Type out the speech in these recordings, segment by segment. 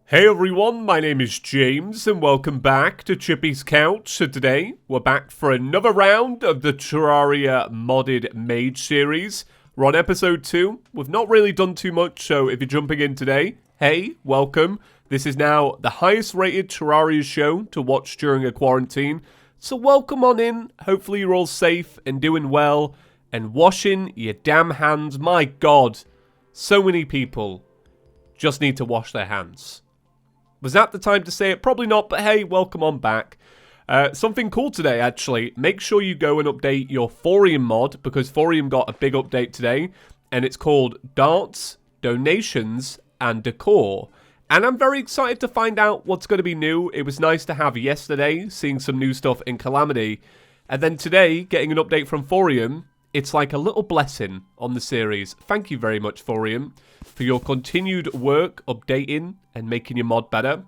Hey everyone, my name is James and welcome back to ChippysCouch. So today we're back for another round of the Terraria Modded Mage series. We're on episode 2. We've not really done too much, so if you're jumping in today, hey, welcome. This is now the highest rated Terraria show to watch during a quarantine. So welcome on in. Hopefully you're all safe and doing well and washing your damn hands. My God, so many people just need to wash their hands. Was that the time to say it? Probably not, but hey, welcome on back. Something cool today, actually. Make sure you go and update your Thorium mod, because Thorium got a big update today, and it's called Darts, Donations, and Decor. And I'm very excited to find out what's going to be new. It was nice to have yesterday, seeing some new stuff in Calamity, and then today, getting an update from Thorium. It's like a little blessing on the series. Thank you very much, Thorium, for your continued work updating and making your mod better.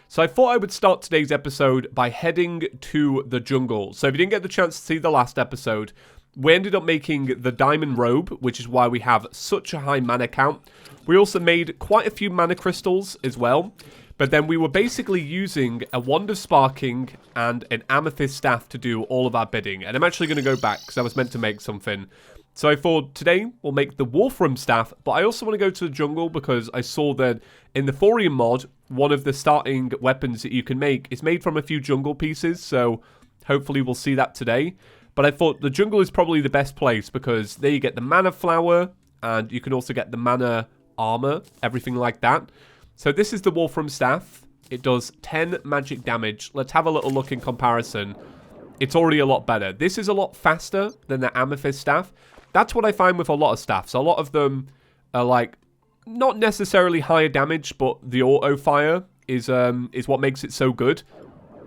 So I thought I would start today's episode by heading to the jungle. So if you didn't get the chance to see the last episode, we ended up making the diamond robe, which is why we have such a high mana count. We also made quite a few mana crystals as well. But then we were basically using a wand of sparking and an amethyst staff to do all of our bidding. And I'm actually going to go back because I was meant to make something. So I thought today we'll make the wolfram staff, but I also want to go to the jungle because I saw that in the Thorium mod, one of the starting weapons that you can make is made from a few jungle pieces. So hopefully we'll see that today. But I thought the jungle is probably the best place because there you get the mana flower and you can also get the mana armor, everything like that. So this is the Wolfram Staff. It does 10 magic damage. Let's have a little look in comparison. It's already a lot better. This is a lot faster than the Amethyst Staff. That's what I find with a lot of staffs. A lot of them are like, not necessarily higher damage, but the auto fire is what makes it so good.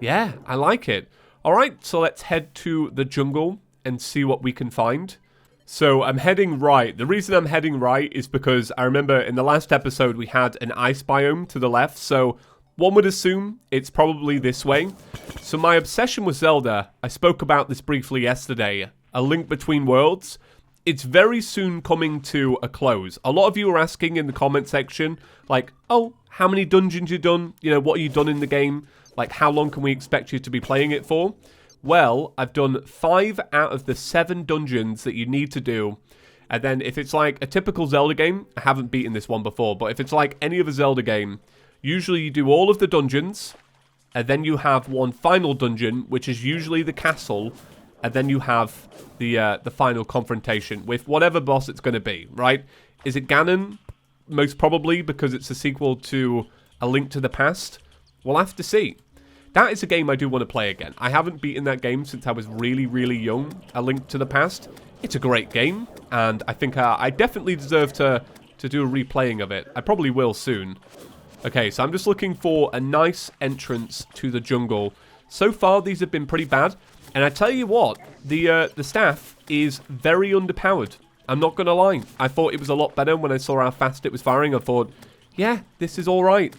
Yeah, I like it. Alright, so let's head to the jungle and see what we can find. So I'm heading right. The reason I'm heading right is because I remember in the last episode we had an ice biome to the left. So one would assume it's probably this way. So my obsession with Zelda, I spoke about this briefly yesterday. A Link Between Worlds. It's very soon coming to a close. A lot of you are asking in the comment section, like, oh, how many dungeons you done? You know, what are you done in the game? Like, how long can we expect you to be playing it for? Well, I've done 5 out of the 7 dungeons that you need to do. And then if it's like a typical Zelda game, I haven't beaten this one before, but if it's like any other Zelda game, usually you do all of the dungeons, and then you have one final dungeon, which is usually the castle, and then you have the final confrontation with whatever boss it's going to be, right? Is it Ganon? Most probably, because it's a sequel to A Link to the Past. We'll have to see. That is a game I do want to play again. I haven't beaten that game since I was really, really young. A Link to the Past. It's a great game, and I think I definitely deserve to do a replaying of it. I probably will soon. Okay, so I'm just looking for a nice entrance to the jungle. So far, these have been pretty bad, and I tell you what, the staff is very underpowered. I'm not going to lie. I thought it was a lot better when I saw how fast it was firing. I thought, yeah, this is all right.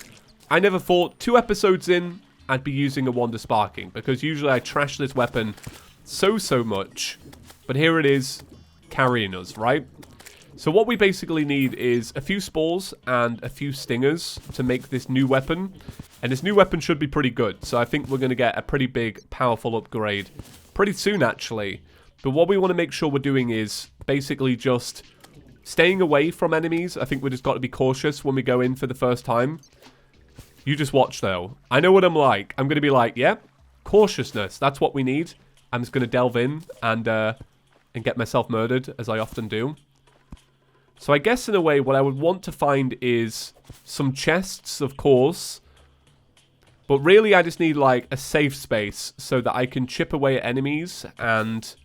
I never thought 2 episodes in, I'd be using a wand of sparking, because usually I trash this weapon so much. But here it is, carrying us, right? So what we basically need is a few spores and a few stingers to make this new weapon. And this new weapon should be pretty good. So I think we're going to get a pretty big, powerful upgrade pretty soon, actually. But what we want to make sure we're doing is basically just staying away from enemies. I think we just got to be cautious when we go in for the first time. You just watch, though. I know what I'm like. I'm going to be like, yeah, cautiousness. That's what we need. I'm just going to delve in and get myself murdered, as I often do. So I guess, in a way, what I would want to find is some chests, of course. But really, I just need, like, a safe space so that I can chip away at enemies and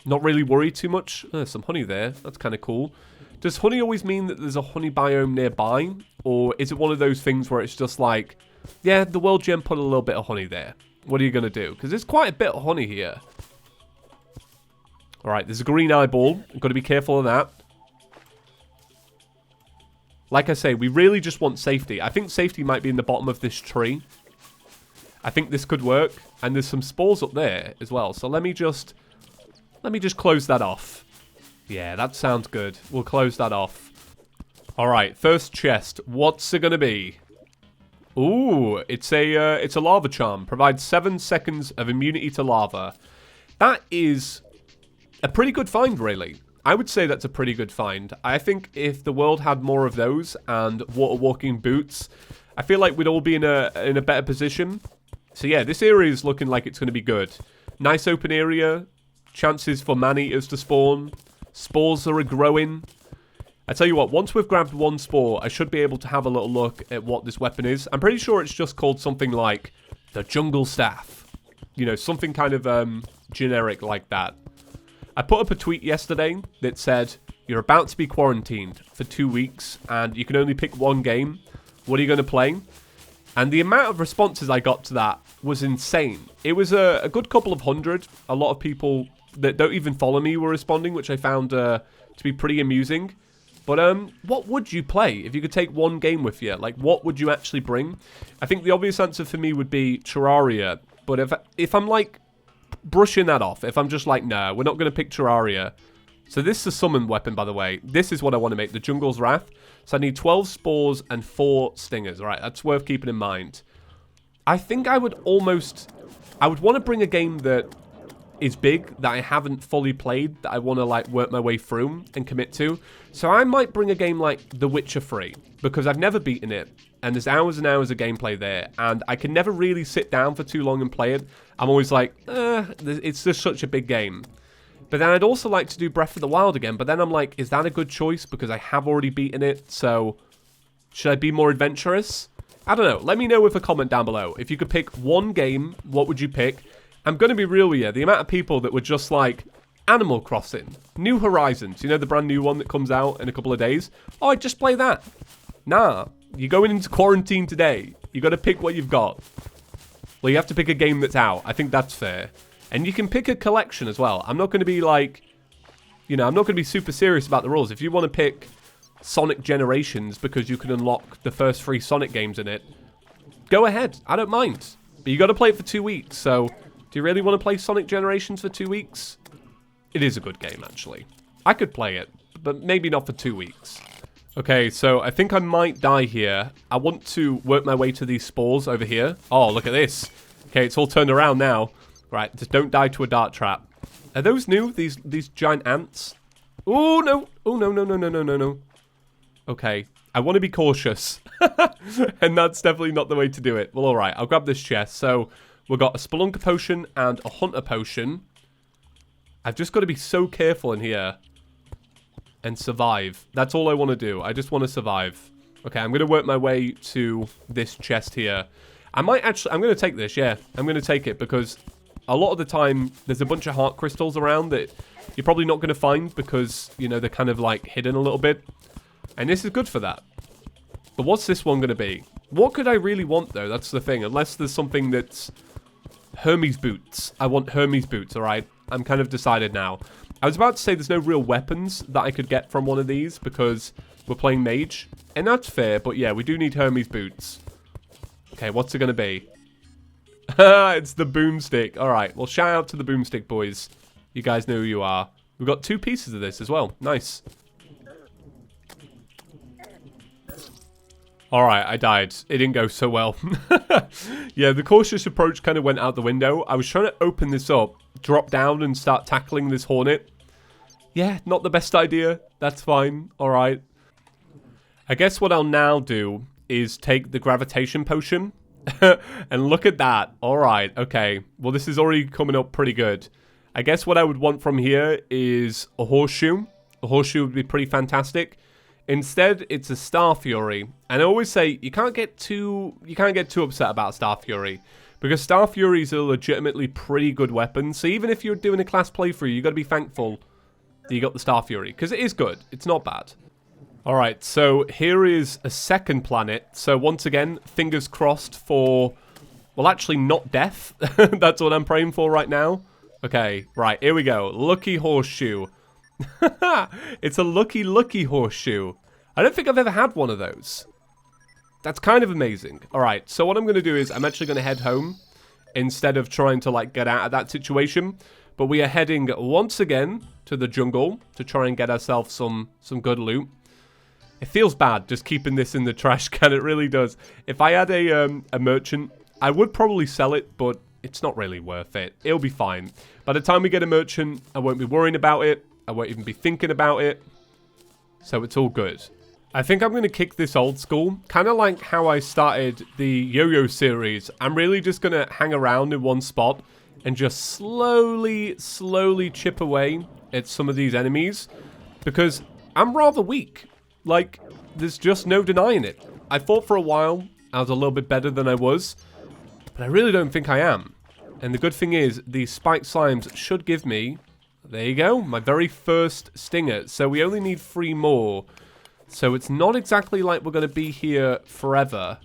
not really worry too much. There's some honey there. That's kind of cool. Does honey always mean that there's a honey biome nearby? Or is it one of those things where it's just like, yeah, the world gem put a little bit of honey there. What are you going to do? Because there's quite a bit of honey here. Alright, there's a green eyeball. I've got to be careful of that. Like I say, we really just want safety. I think safety might be in the bottom of this tree. I think this could work. And there's some spores up there as well. So let me just close that off. Yeah, that sounds good. We'll close that off. Alright, first chest. What's it going to be? Ooh, it's a lava charm. Provides 7 seconds of immunity to lava. That is a pretty good find, really. I would say that's a pretty good find. I think if the world had more of those and water walking boots, I feel like we'd all be in a better position. So yeah, this area is looking like it's going to be good. Nice open area. Chances for man-eaters to spawn. Spores are growing. I tell you what, once we've grabbed one spore, I should be able to have a little look at what this weapon is. I'm pretty sure it's just called something like the Jungle Staff. You know, something kind of generic like that. I put up a tweet yesterday that said, you're about to be quarantined for 2 weeks and you can only pick one game. What are you going to play? And the amount of responses I got to that was insane. It was a good couple of hundred. A lot of people that don't even follow me were responding, which I found to be pretty amusing. But what would you play if you could take one game with you? Like, what would you actually bring? I think the obvious answer for me would be Terraria. But if I'm, like, brushing that off, if I'm just like, nah, we're not going to pick Terraria. So this is a summon weapon, by the way. This is what I want to make, the Jungle's Wrath. So I need 12 spores and 4 stingers. All right, that's worth keeping in mind. I think I would want to bring a game that is big, that I haven't fully played, that I want to like work my way through and commit to. So I might bring a game like The Witcher 3, because I've never beaten it, and there's hours and hours of gameplay there, and I can never really sit down for too long and play it. I'm always like, it's just such a big game. But then I'd also like to do Breath of the Wild again, but then I'm like, is that a good choice? Because I have already beaten it, so should I be more adventurous? I don't know. Let me know with a comment down below. If you could pick one game, what would you pick? I'm going to be real with you. The amount of people that were just like, Animal Crossing, New Horizons, you know, the brand new one that comes out in a couple of days. Oh, I'd just play that. Nah, you're going into quarantine today. You got to pick what you've got. Well, you have to pick a game that's out. I think that's fair. And you can pick a collection as well. I'm not going to be like, you know, I'm not going to be super serious about the rules. If you want to pick Sonic Generations because you can unlock the first 3 Sonic games in it, go ahead. I don't mind. But you got to play it for 2 weeks. So, do you really want to play Sonic Generations for 2 weeks? It is a good game, actually. I could play it, but maybe not for 2 weeks. Okay, so I think I might die here. I want to work my way to these spores over here. Oh, look at this. Okay, it's all turned around now. Right, just don't die to a dart trap. Are those new? These giant ants? Oh, no. Oh, no, no, no, no, no, no, no. Okay, I want to be cautious. And that's definitely not the way to do it. Well, all right, I'll grab this chest. So, we've got a Spelunker potion and a Hunter potion. I've just got to be so careful in here. And survive. That's all I want to do. I just want to survive. Okay, I'm going to work my way to this chest here. I'm going to take this, yeah. I'm going to take it because a lot of the time there's a bunch of heart crystals around that you're probably not going to find because, you know, they're kind of like hidden a little bit. And this is good for that. But what's this one going to be? What could I really want, though? That's the thing. Unless there's something that's Hermes boots. I want Hermes boots, all right? I'm kind of decided now. I was about to say there's no real weapons that I could get from one of these because we're playing mage. And that's fair, but yeah, we do need Hermes boots. Okay, what's it going to be? It's the boomstick. All right, well, shout out to the boomstick boys. You guys know who you are. We've got 2 pieces of this as well. Nice. All right, I died. It didn't go so well. Yeah, the cautious approach kind of went out the window. I was trying to open this up, drop down and start tackling this hornet. Yeah, not the best idea. That's fine. All right. I guess what I'll now do is take the gravitation potion. And look at that. All right. Okay. Well, this is already coming up pretty good. I guess what I would want from here is a horseshoe. A horseshoe would be pretty fantastic. Instead, it's a Star Fury. And I always say you can't get too upset about Star Fury. Because Star Furies are legitimately pretty good weapons. So even if you're doing a class playthrough, you got to be thankful that you got the Star Fury. Because it is good. It's not bad. Alright, so here is a second planet. So once again, fingers crossed for, well, actually not death. That's what I'm praying for right now. Okay, right, here we go. Lucky horseshoe. It's a lucky horseshoe. I don't think I've ever had one of those. That's kind of amazing. Alright, so what I'm going to do is I'm actually going to head home instead of trying to, like, get out of that situation. But we are heading once again to the jungle to try and get ourselves some good loot. It feels bad just keeping this in the trash can. It really does. If I had a merchant, I would probably sell it, but it's not really worth it. It'll be fine. By the time we get a merchant, I won't be worrying about it. I won't even be thinking about it. So it's all good. I think I'm going to kick this old school. Kind of like how I started the yo-yo series. I'm really just going to hang around in one spot and just slowly chip away at some of these enemies. Because I'm rather weak. Like, there's just no denying it. I thought for a while I was a little bit better than I was. But I really don't think I am. And the good thing is, these spiked slimes should give me... There you go, my very first stinger. So we only need 3 more. So it's not exactly like we're going to be here forever.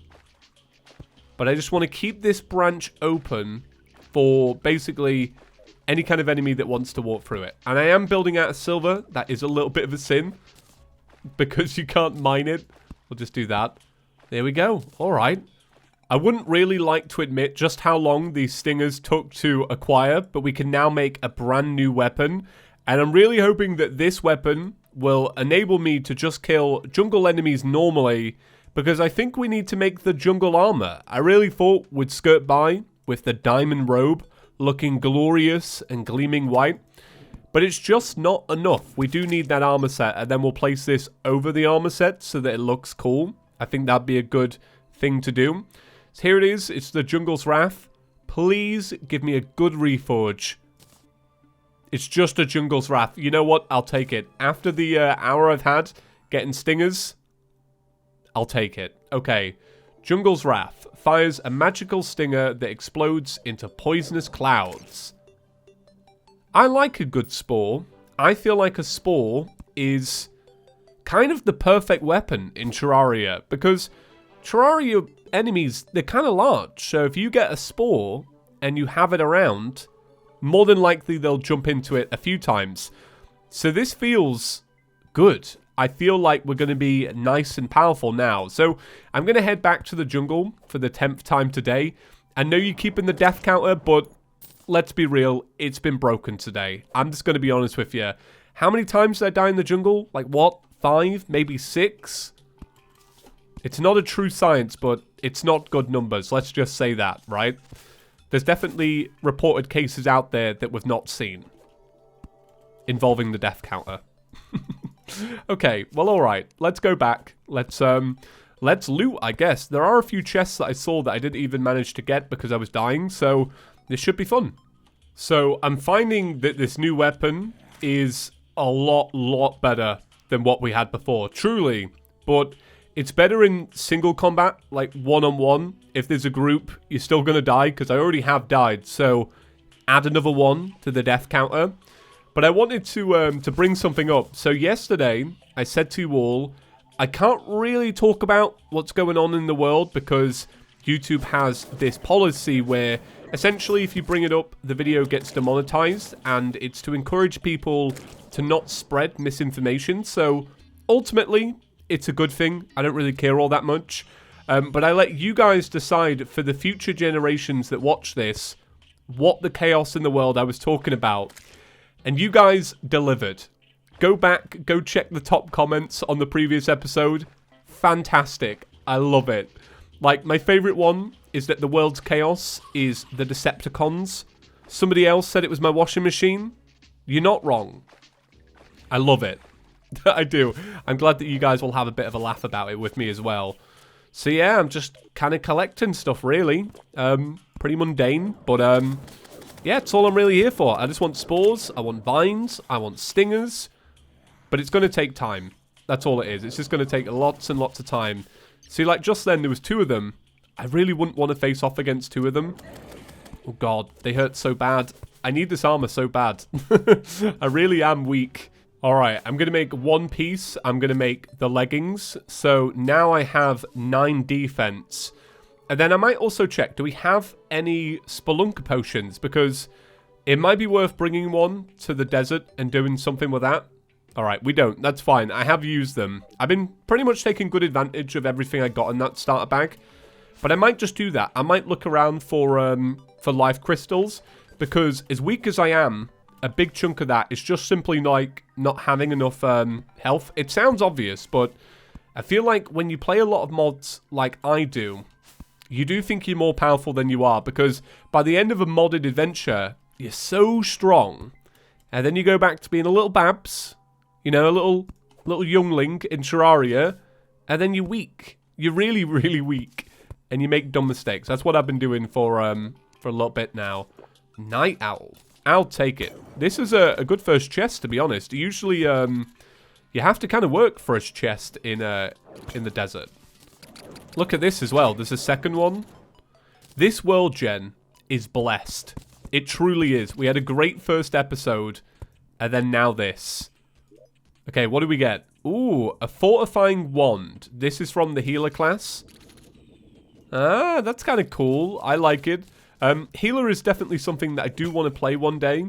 But I just want to keep this branch open for basically any kind of enemy that wants to walk through it. And I am building out of silver. That is a little bit of a sin. Because you can't mine it. We'll just do that. There we go. Alright. I wouldn't really like to admit just how long these stingers took to acquire, but we can now make a brand new weapon. And I'm really hoping that this weapon will enable me to just kill jungle enemies normally, because I think we need to make the jungle armor. I really thought we'd skirt by with the diamond robe looking glorious and gleaming white, but it's just not enough. We do need that armor set, and then we'll place this over the armor set so that it looks cool. I think that'd be a good thing to do. So here it is. It's the Jungle's Wrath. Please give me a good reforge. It's just a Jungle's Wrath. You know what? I'll take it. After the hour I've had getting stingers, I'll take it. Okay. Jungle's Wrath fires a magical stinger that explodes into poisonous clouds. I like a good spore. I feel like a spore is kind of the perfect weapon in Terraria, because Terraria enemies, they're kind of large. So if you get a spore and you have it around, more than likely they'll jump into it a few times. So this feels good. I feel like we're going to be nice and powerful now. So I'm going to head back to the jungle for the 10th time today. I know you're keeping the death counter, but let's be real, it's been broken today. I'm just going to be honest with you. How many times did I die in the jungle? Like what? 5? Maybe 6? It's not a true science, but it's not good numbers. Let's just say that, right? There's definitely reported cases out there that we've not seen involving the death counter. Okay, well, all right. Let's go back. Let's loot, I guess. There are a few chests that I saw that I didn't even manage to get because I was dying, so this should be fun. So I'm finding that this new weapon is a lot better than what we had before, truly. But it's better in single combat, like one-on-one. If there's a group, you're still going to die, because I already have died. So add another 1 to the death counter. But I wanted to bring something up. So yesterday, I said to you all, I can't really talk about what's going on in the world, because YouTube has this policy where essentially if you bring it up, the video gets demonetized, and it's to encourage people to not spread misinformation. So ultimately, it's a good thing. I don't really care all that much. But I let you guys decide for the future generations that watch this, what the chaos in the world I was talking about. And you guys delivered. Go back, go check the top comments on the previous episode. Fantastic. I love it. Like, my favorite one is that the world's chaos is the Decepticons. Somebody else said it was my washing machine. You're not wrong. I love it. I do. I'm glad that you guys will have a bit of a laugh about it with me as well. So yeah, I'm just kind of collecting stuff, really. Pretty mundane, but yeah, it's all I'm really here for. I just want spores, I want vines, I want stingers. But it's going to take time. That's all it is. It's just going to take lots and lots of time. See, like just then, there was 2 of them. I really wouldn't want to face off against 2 of them. Oh god, they hurt so bad. I need this armor so bad. I really am weak. Alright, I'm going to make 1 piece. I'm going to make the leggings. So now I have 9 defense. And then I might also check, do we have any Spelunker potions? Because it might be worth bringing 1 to the desert and doing something with that. Alright, we don't. That's fine. I have used them. I've been pretty much taking good advantage of everything I got in that starter bag. But I might just do that. I might look around for life crystals. Because as weak as I am, a big chunk of that is just simply like not having enough health. It sounds obvious, but I feel like when you play a lot of mods like I do, you do think you're more powerful than you are, because by the end of a modded adventure, you're so strong, and then you go back to being a little babs, you know, a little youngling in Terraria, and then you're weak. You're really, really weak, and you make dumb mistakes. That's what I've been doing for a little bit now. Night Owl. I'll take it. This is a good first chest, to be honest. Usually, you have to kind of work for a chest in the desert. Look at this as well. There's a second one. This world gen is blessed. It truly is. We had a great first episode, and then now this. Okay, what do we get? Ooh, a fortifying wand. This is from the healer class. Ah, that's kind of cool. I like it. Healer is definitely something that I do want to play one day,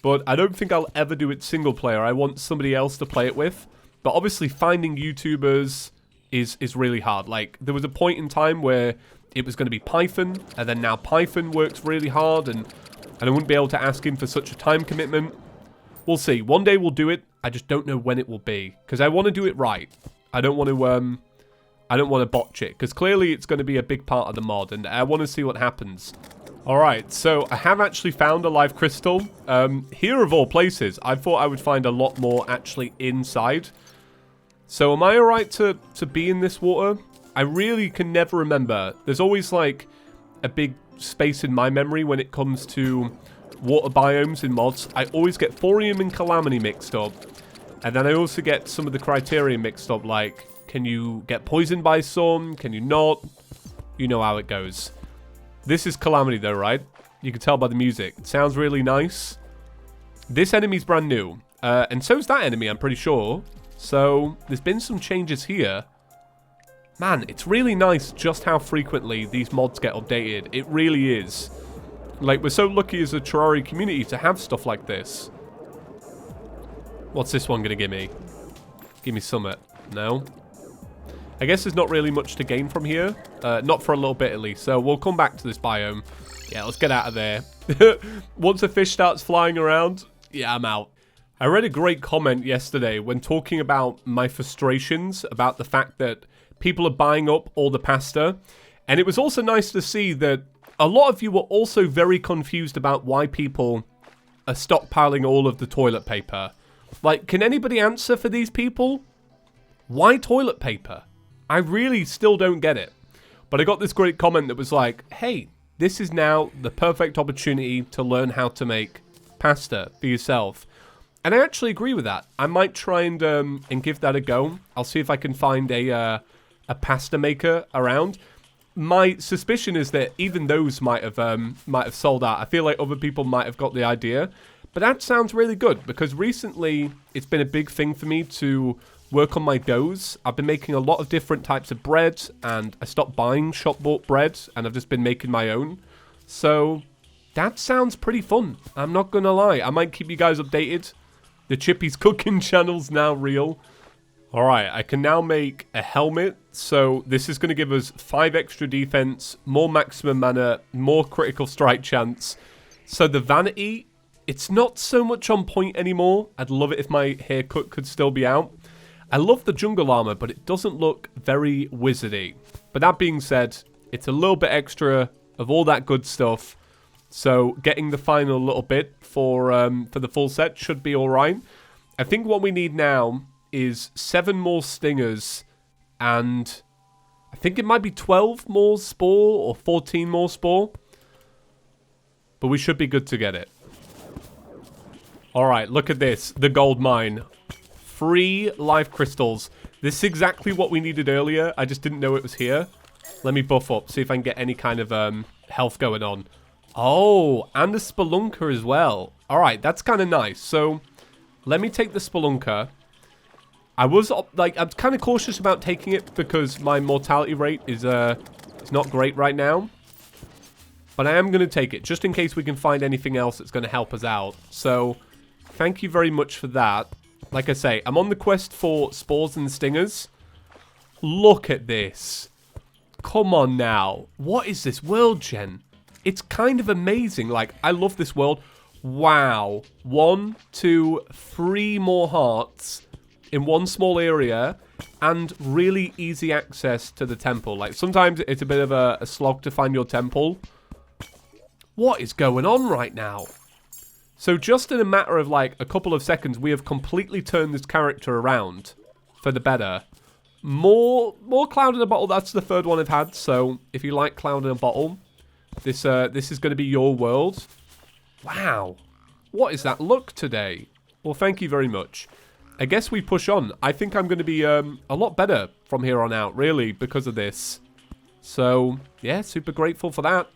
but I don't think I'll ever do it single player. I want somebody else to play it with. But obviously finding YouTubers is really hard. Like, there was a point in time where it was going to be Python, and then now Python works really hard, and I wouldn't be able to ask him for such a time commitment. We'll see. One day we'll do it. I just don't know when it will be, because I want to do it right. I don't want to botch it, because clearly it's going to be a big part of the mod, and I want to see what happens. Alright, so I have actually found a live crystal. Here of all places, I thought I would find a lot more actually inside. So am I alright to be in this water? I really can never remember. There's always like a big space in my memory when it comes to water biomes in mods. I always get Thorium and Calamity mixed up. And then I also get some of the criteria mixed up, like, can you get poisoned by some? Can you not? You know how it goes. This is Calamity though, right? You can tell by the music. It sounds really nice. This enemy's brand new. And so's that enemy, I'm pretty sure. So, there's been some changes here. Man, it's really nice just how frequently these mods get updated. It really is. Like, we're so lucky as a Terraria community to have stuff like this. What's this one gonna give me? Give me summit. No? I guess there's not really much to gain from here. Not for a little bit, at least. So, we'll come back to this biome. Yeah, let's get out of there. Once a fish starts flying around, yeah, I'm out. I read a great comment yesterday when talking about my frustrations about the fact that people are buying up all the pasta. And it was also nice to see that a lot of you were also very confused about why people are stockpiling all of the toilet paper. Like, can anybody answer for these people? Why toilet paper? I really still don't get it. But I got this great comment that was like, hey, this is now the perfect opportunity to learn how to make pasta for yourself. And I actually agree with that. I might try and give that a go. I'll see if I can find a pasta maker around. My suspicion is that even those might have sold out. I feel like other people might have got the idea. But that sounds really good, because recently it's been a big thing for me to work on my doughs. I've been making a lot of different types of bread, and I stopped buying shop-bought bread, and I've just been making my own. So that sounds pretty fun. I'm not going to lie. I might keep you guys updated. The Chippy's cooking channel's now real. Alright, I can now make a helmet. So this is going to give us 5 extra defense, more maximum mana, more critical strike chance. So the vanity, it's not so much on point anymore. I'd love it if my haircut could still be out. I love the jungle armor, but it doesn't look very wizardy. But that being said, it's a little bit extra of all that good stuff. So getting the final little bit for the full set should be alright. I think what we need now is 7 more stingers, and I think it might be 12 more spore or 14 more spore. But we should be good to get it. Alright, look at this. The gold mine. 3 life crystals. This is exactly what we needed earlier. I just didn't know it was here. Let me buff up, see if I can get any kind of health going on. Oh, and a spelunker as well. Alright, that's kind of nice. So, let me take the spelunker. I was, like, I'm kind of cautious about taking it because my mortality rate is not great right now. But I am going to take it, just in case we can find anything else that's going to help us out. So, thank you very much for that. Like I say, I'm on the quest for spores and stingers. Look at this. Come on now. What is this world gen? It's kind of amazing. Like, I love this world. Wow. 1, 2, 3 more hearts. in one small area and really easy access to the temple. Like, sometimes it's a bit of a slog to find your temple. What is going on right now? So just in a matter of like a couple of seconds, we have completely turned this character around for the better. More cloud in a bottle. That's the third one I've had. So if you like cloud in a bottle, this is going to be your world. Wow. What is that look today? Well, thank you very much. I guess we push on. I think I'm going to be a lot better from here on out, really, because of this. So, yeah, super grateful for that.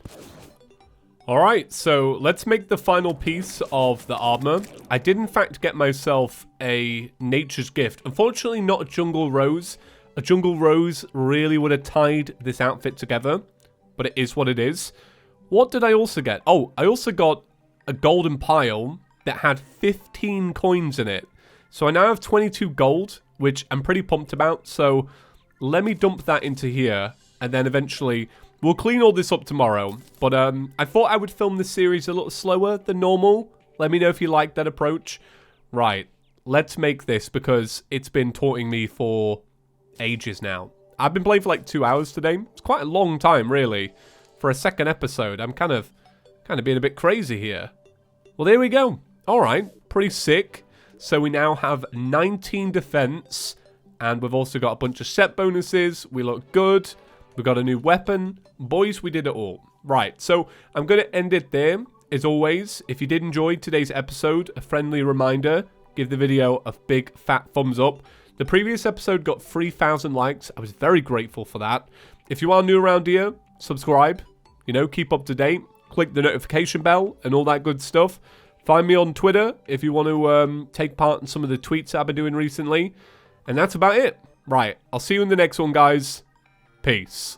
Alright, so let's make the final piece of the armor. I did, in fact, get myself a nature's gift. Unfortunately, not a jungle rose. A jungle rose really would have tied this outfit together, but it is what it is. What did I also get? Oh, I also got a golden pile that had 15 coins in it. So I now have 22 gold, which I'm pretty pumped about. So let me dump that into here, and then eventually we'll clean all this up tomorrow. But I thought I would film this series a little slower than normal. Let me know if you like that approach. Right, let's make this, because it's been taunting me for ages now. I've been playing for like 2 hours today. It's quite a long time, really, for a second episode. I'm kind of being a bit crazy here. Well, there we go. All right, pretty sick. So we now have 19 defense, and we've also got a bunch of set bonuses. We look good. We got a new weapon. Boys, we did it all. Right, so I'm going to end it there. As always, if you did enjoy today's episode, a friendly reminder, give the video a big fat thumbs up. The previous episode got 3,000 likes. I was very grateful for that. If you are new around here, subscribe. You know, keep up to date. Click the notification bell and all that good stuff. Find me on Twitter if you want to take part in some of the tweets I've been doing recently. And that's about it. Right, I'll see you in the next one, guys. Peace.